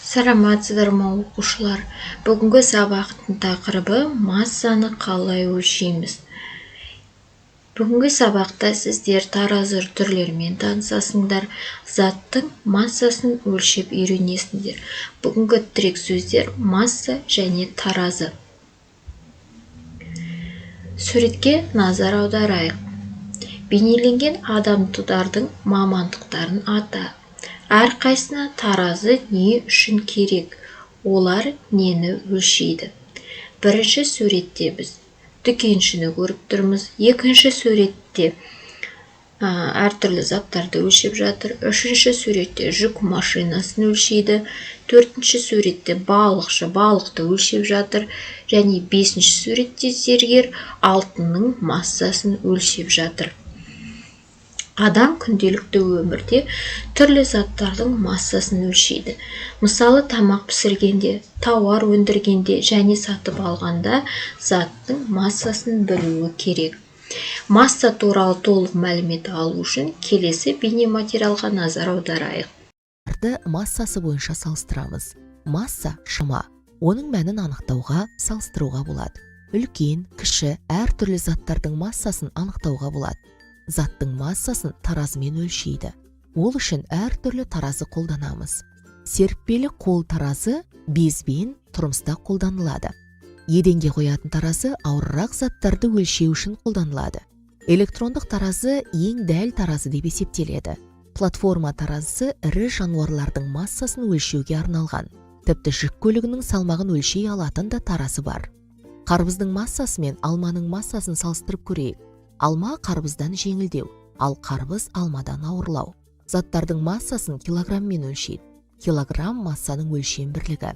Саламатсыздар ма оқушылар? Бүгінгі сабақтың тақырыбы массаны қалай өлшейміз. Бүгінгі сабақта сіздер таразы түрлерімен танысасыңдар, заттың массасын өлшеп үйренесіңдер. Бүгінгі тірек сөздер масса және таразы. Суретке назар аударайық. Бейнеленген адамдардың мамандықтарын ата. Әрқайсына таразы не үшін керек? Олар нені өлшейді? Бірінші суретте біз дүкеншіні көріп тұрмыз. Екінші суретте әртүрлі заттарды өлшеп жатыр. Үшінші суретте жүк машинасын өлшейді. Төртінші суретте балықшы балықты өлшеп жатыр. Және бесінші суретте зергер алтынның массасын өлшеп жатыр. Адам күнделікті өмірде түрлі заттардың массасын өлшейді. Мысалы, тамақ пісіргенде, тауар өндіргенде және сатып алғанда заттың массасын білуі керек. Масса туралы толық мәлімет алу үшін келесі бейнематериалға назар аударайық. Массасы бойынша салыстырамыз. Масса шама. Оның мәнін анықтауға, салыстыруға болады. Үлкен, кіші, әртүрлі заттардың массасын анықтауға болады. Заттың массасын таразымен өлшейді. Ол үшін әртүрлі таразы қолданамыз. Серіппелі қол таразы безбен тұрмыста қолданылады. Еденге қоятын таразы ауыррақ заттарды өлшеу үшін қолданылады. Электрондық таразы ең дәл таразы деп есептеледі. Платформа таразысы ірі жануарлардың массасын өлшеуге арналған. Тіпті жүк көлігінің салмағын өлшей алатын да таразы бар. Қарбыздың массасы мен алманың массасын салыстырып көрейік. Алма қарбыздан жеңілдеу, ал қарбыз алмадан ауырлау. Заттардың массасын килограммен өлшейді. Килограмм массаның өлшем бірлігі.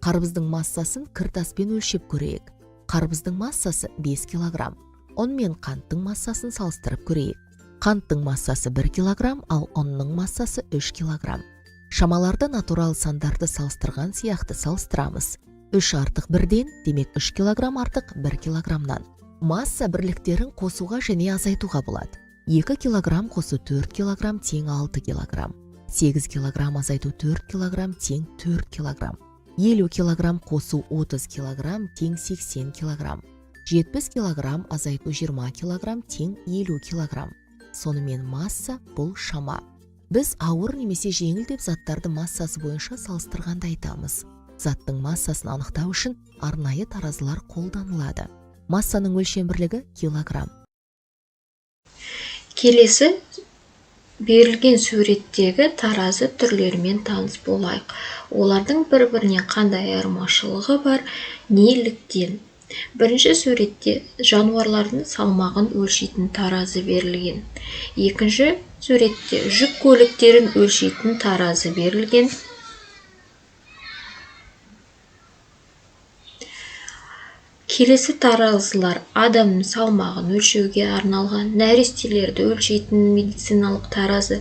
Қарбыздың массасын кіртаспен өлшеп көрейік. Қарбыздың массасы 5 килограмм. ұн мен қанттың массасын салыстырып көрейік. Қанттың массасы 1 килограмм, ал ұнның массасы 3 килограмм. Шамаларды натурал сандарды салыстырған сияқты салыстырамыз. 3 артық 1-ден, демек 3 килограмм артық 1 килограммнан. Масса бірліктерін қосуға және азайтуға болады. 2 килограмм қосу 4 килограмм тең 6 килограмм. 8 килограмм азайту 4 килограмм тең 4 килограмм. 50 килограмм қосу 30 килограмм тең 80 килограмм. 70 килограмм азайту 20 килограмм тең 50 килограмм. Сонымен масса бұл шама. Біз ауыр немесе жеңіл деп заттарды массасы бойынша салыстырғанда айтамыз. Заттың массасын анықтау үшін арнайы таразылар қолданылады. Массаның өлшем бірлігі килограмм. Келесі берілген суреттегі таразы түрлерімен таныс болайық. Олардың бір-бірінен қандай айырмашылығы бар, неліктен? Бірінші суретте жануарлардың салмағын өлшейтін таразы берілген. Екінші суретте жүк көліктерін өлшейтін таразы берілген. Келесі таразылар адамның салмағын өлшеуге арналған, нәрестелерді өлшейтін медициналық таразы,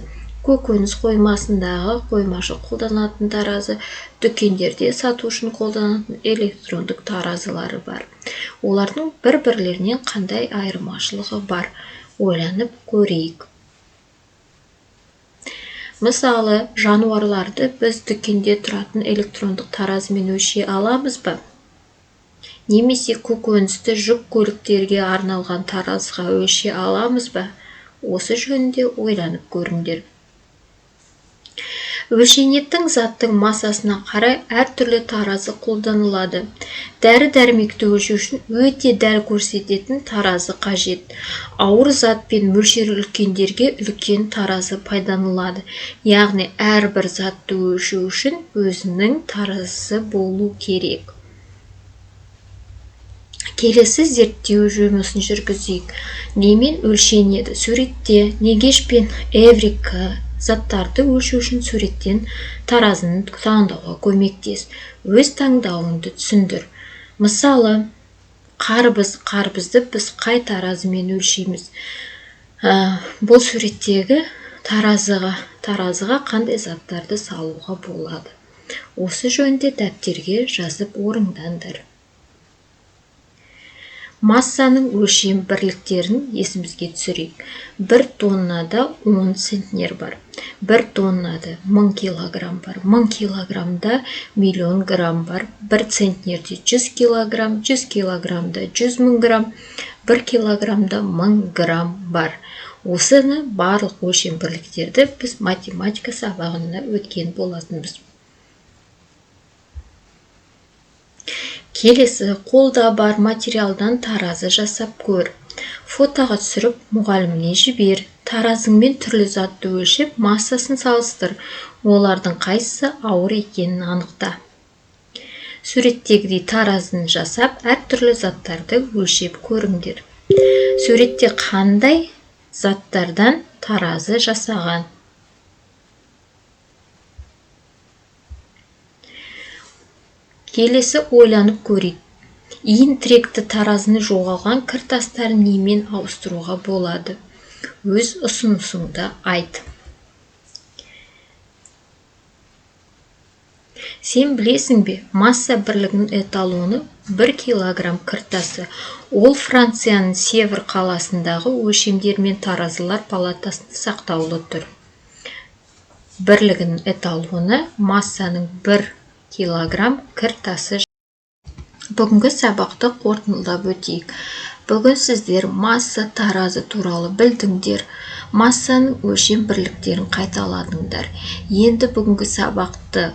көкөніс қоймасындағы қоймашы қолданатын таразы, дүкендерде сату үшін қолданатын электрондық таразылары бар. Олардың бір-бірлерінен қандай айырмашылығы бар? Ойланып көрейік. Мысалы, жануарларды біз дүкенде тұратын электрондық таразымен өлшей аламыз ба? Немесе көкөністі жүк көліктерге арналған таразыға өлшей аламыз ба? Осы жөнінде ойланып көріңдер. Өлшенетін заттың массасына қарай әртүрлі таразы қолданылады. Дәрі-дәрмекті өлшеу үшін өте дәл көрсететін таразы қажет. Ауыр зат пен мөлшері үлкендерге үлкен таразы пайдаланылады. Яғни әрбір затты өлшеу үшін өзінің таразысы болу керек. Келесі зерттеу жұмысын жүргізейік. Немен өлшенеді? Суретте негеш пен эврика заттарды өлшеу үшін суреттен таразыны таңдауға көмектес. Өз таңдауыңды түсіндір. Мысалы, қарбызды біз қай таразымен өлшейміз? Бұл суреттегі таразыға қандай заттарды салуға болады? Осы жөнінде дәптерге жазып орындаңдар. Массаның өлшем бірліктерін есімізге түсірейік. 1 тоннада 10 центнер бар. 1 тоннада 1000 килограмм бар. 1000 килограммда миллион грамм бар. 1 центнерде 100 килограмм, 100 килограммда 100 000 грамм, 1 килограммда 1000 грамм бар. Осыны барлық өлшем бірліктерді біз математика сабағында өткен болатынбыз. Келесі, қолда бар материалдан таразы жасап көр. Фотоға түсіріп, мұғаліміне жібер. Таразыңмен түрлі затты өлшеп, массасын салыстыр. Олардың қайсысы ауыр екенін анықта. Суреттегідей таразын жасап, әртүрлі заттарды өлшеп көріңдер. Суретте қандай заттардан таразы жасаған? Келесі ойланып көрейік. Иін тіректі таразыны жоғалған кіртастарын немен ауыстыруға болады? Өз ұсынысыңды айт. Сен білесің бе, масса бірлігінің эталоны 1 килограмм кіртасы. Ол Францияның Севр қаласындағы өлшемдермен таразылар палатасында сақтаулы тұр. Бірлігінің эталоны массаның 1 килограмм кіртасы. Бүгінгі сабақты қорытындылап өтейік. Бүгін сіздер масса таразы туралы білдіңдер. Массаның өлшем бірліктерін қайталадыңдар. Енді бүгінгі сабақты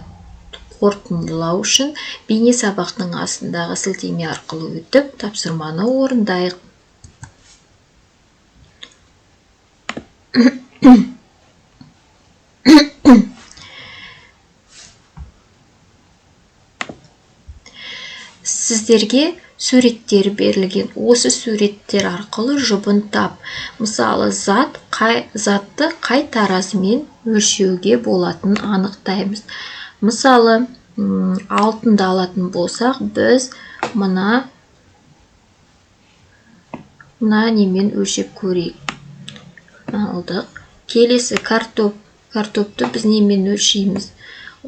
қорытындылау үшін бейне сабақтың астындағы сілтеме арқылы өтіп, тапсырманы орындайық. Сіздерге суреттер берілген. Осы суреттер арқылы жұбын тап. Мысалы, затты қай таразымен өлшеуге болатынын анықтаймыз. Мысалы, алтынды алатын болсақ, біз мына немен өлшеп көрейік. Алдық. Келесі картопты біз немен өлшейміз?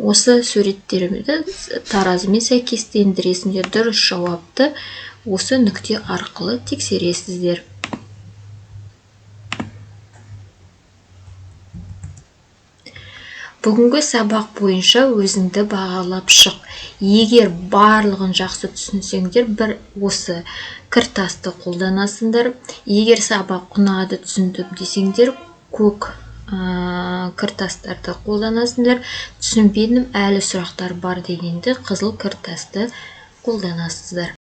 Осы суреттерімізді таразымен сәйкестендіресіңдер. Дұрыс жауапты осы нүкте арқылы тексересіздер. Бүгінгі сабақ бойынша өзіңді бағалап шық. Егер барлығын жақсы түсінсеңдер, бір осы кіртасты қолданасыңдар. Егер сабақ ұнады, түсіндім десеңдер, көк кіртастарды қолданасыңдар. Түсінбедім, әлі сұрақтар бар дегенде қызыл кіртасты қолданасыздар.